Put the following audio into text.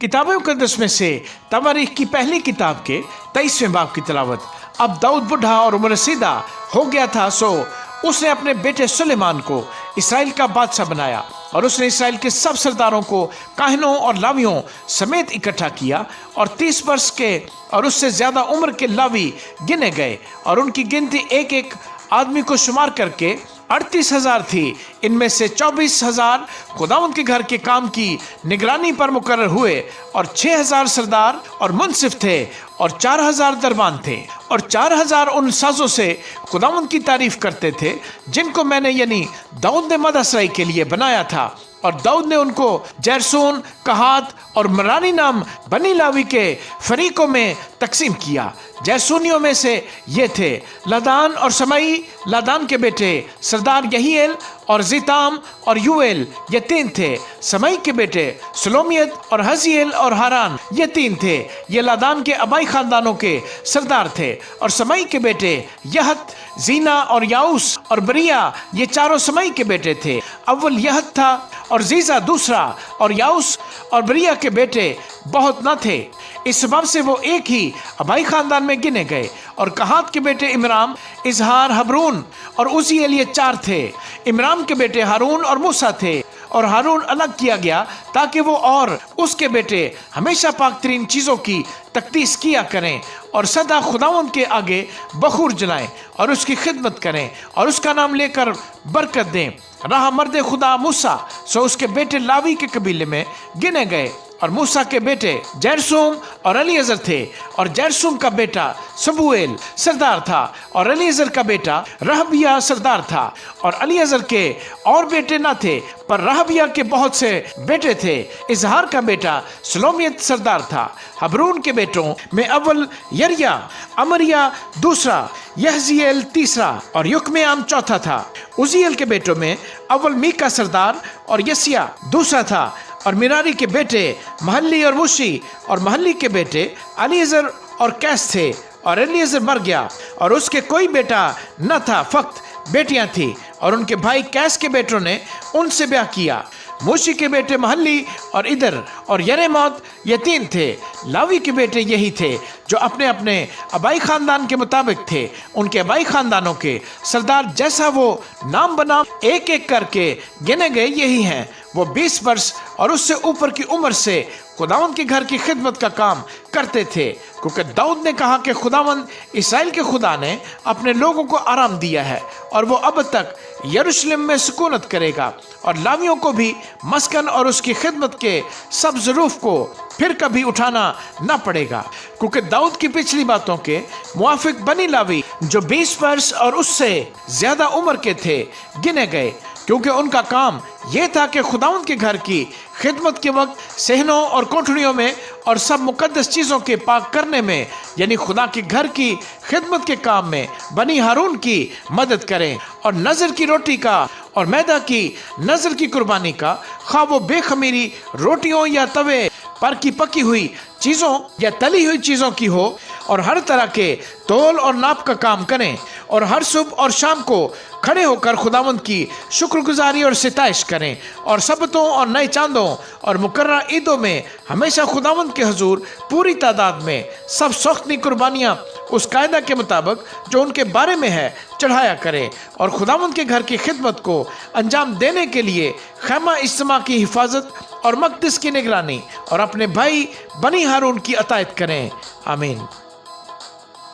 किताब मुक़द्दस में से तवारीख की पहली किताब के 23वें बाब की तिलावत। अब दाऊद बूढ़ा और उम्र रसीदा हो गया था, सो उसने अपने बेटे सुलेमान को इसराइल का बादशाह बनाया और उसने इसराइल के सब सरदारों को काहिनों और लावियों समेत इकट्ठा किया और 30 वर्ष के और उससे ज़्यादा उम्र के लावी गिने गए और उनकी गिनती एक एक आदमी को शुमार करके 38,000 थी। इनमें से 24,000 खुदावंद के घर के काम की निगरानी पर मुकर्रर हुए और 6,000 सरदार और मुंसिफ थे और 4,000 दरबान थे और 4,000 उन साजों से खुदावंद की तारीफ करते थे जिनको मैंने यानी दाऊद ने मदसराई के लिए बनाया था। और दाऊद ने उनको जैरसून, कहात और मरारी नाम बनी लावी के फरीकों में तकसीम किया। जैरसूनियों में से ये थे लदान और समई, लदान के बेटे सरदार यहीएल और जिताम और यूएल, ये 3 थे। समई के बेटे सलोमियत और हजीएल और हारान, ये 3 थे। ये लदान के अबाई खानदानों के सरदार थे। और समई के बेटे यहत, जीना और याऊस और बरिया, ये चारों समई के बेटे थे। अव्वल यहत था और जीजा दूसरा, और याऊस और बरिया के बेटे बहुत न थे, इस सबब से वो एक ही अबाई खानदान में गिने गए। और कहात के बेटे इमराम, इजहार, हबरून और उजिएल, ये 4 थे। इमराम के बेटे हारून और मूसा थे और हारून अलग किया गया ताकि वो और उसके बेटे हमेशा पाक तरीन चीज़ों की तकदीस किया करें और सदा खुदावंद के आगे बखूर जलाएं और उसकी खिदमत करें और उसका नाम लेकर बरकत दें। रहा मर्द खुदा मूसा, सो उसके बेटे लावी के कबीले में गिने गए। और मूसा के बेटे जैरसूम और अलीअजर थे और जैरसूम का बेटा सबूएल सरदार था और अलीअजर का बेटा रहबिया सरदार था। और अलीअजर के और बेटे न थे पर रहबिया के बहुत से बेटे थे। इजहार का बेटा सलोमियत सरदार था। हबरून के बेटों में अव्वल यरिया, अमरिया दूसरा, यहजीएल तीसरा और युकमेआम चौथा था। उजिएल के बेटों में अव्वल मीका सरदार और यसिया दूसरा था। और मिरारी के बेटे महली और मुशी और महली के बेटे अलीअजर और कैस थे। और अलीअजर मर गया और उसके कोई बेटा न था, फक्त बेटियां थी। और उनके भाई कैस के बेटों ने उनसे ब्याह किया। मूशी के बेटे महली और इदर और यरेमोत, ये 3 थे। लावी के बेटे यही थे जो अपने अपने अबाई खानदान के मुताबिक थे। उनके अबाई खानदानों के सरदार जैसा वो नाम बनाम एक एक करके गिने गए यही हैं। वो 20 वर्ष और उससे ऊपर की उम्र से खुदावंद के घर की खिदमत का काम करते थे, क्योंकि दाऊद ने कहा कि खुदावंद इस्राएल के खुदा ने अपने लोगों को आराम दिया है और वो अब तक यरूशलेम में सुकूनत करेगा और लावियों को भी मस्कन और उसकी खिदमत के सब ज़रूफ को फिर कभी उठाना न पड़ेगा। क्योंकि दाऊद की पिछली बातों के मुआफिक बनी लावी जो 20 वर्ष और उससे ज़्यादा उम्र के थे गिने गए, क्योंकि उनका काम यह था कि खुदावंद के घर की खिदमत के वक्त सहनों और कोठरियों में और सब मुकद्दस चीज़ों के पाक करने में यानी खुदा के घर की खिदमत के काम में बनी हारून की मदद करें और नज़र की रोटी का और मैदा की नज़र की कुर्बानी का, खा वो बेखमीरी रोटियों या तवे पर की पकी हुई चीज़ों या तली हुई चीज़ों की हो, और हर तरह के तोल और नाप का काम करें और हर सुबह और शाम को खड़े होकर खुदावंद की शुक्रगुजारी और सिताइश करें और सबतों और नए चांदों और मुकर्रर ईदों में हमेशा खुदावंद के हुजूर पूरी तादाद में सब सख्ती कुर्बानियाँ उस कायदा के मुताबिक जो उनके बारे में है चढ़ाया करें और खुदावंद के घर की खिदमत को अंजाम देने के लिए खैमा इज्तिमा की हिफाजत और मक़दस की निगरानी और अपने भाई बनी हारून की अतायत करें। आमीन।